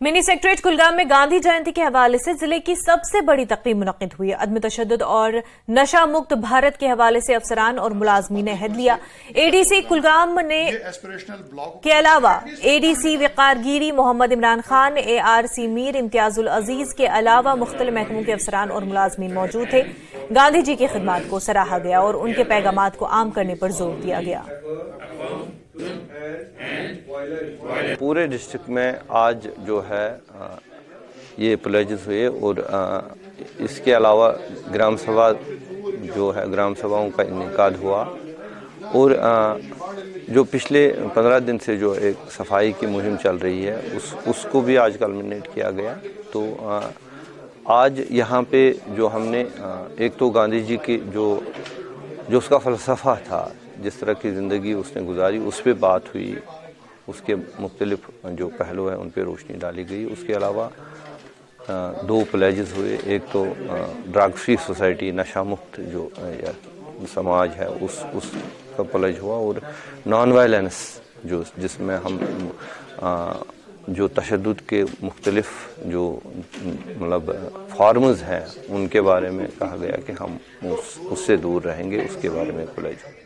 Mini secretariat Kulgam में गांधी जयंती के हवाले से जिले की सबसे बड़ी तकरीब मुनक्किद हुई। अदम तशद्दुद और नशा मुक्त भारत के हवाले से अफसरान और मुलाजमीन ने हिस्सा लिया। एडीसी कुलगाम ने के अलावा एडीसी वकारगिरी मोहम्मद इमरान खान, एआरसी मीर इम्तियाजुल अजीज के अलावा मुख्तलिफ महकमों के अफसरान और मुलाजमीन मौजूद थे। गांधी जी की खिदमत को सराहा गया और उनके पैगामात को आम करने पर जोर दिया गया। पूरे डिस्ट्रिक्ट में आज जो है ये प्लेजेस हुए और इसके अलावा ग्राम सभा जो है ग्राम सभाओं का इनेकाद हुआ और जो पिछले 15 दिन से जो एक सफाई की मुहिम चल रही है उसको भी आज कल्मिनेट किया गया। तो आज यहाँ पे जो हमने एक तो गांधी जी की जो उसका फ़लसफ़ा था, जिस तरह की ज़िंदगी उसने गुजारी, उस पर बात हुई, उसके मुख्तलिफ जो पहलू हैं उन पर रोशनी डाली गई। उसके अलावा 2 प्लेजेस हुए। एक तो ड्रग फ्री सोसाइटी, नशा मुक्त जो समाज है उसका प्लेज हुआ और नॉन वायलेंस जो जिसमें हम जो तशद्दुद के मुख्तलिफ जो मतलब फॉर्म्स हैं उनके बारे में कहा गया कि हम उससे दूर रहेंगे, उसके बारे में प्लेज हुआ।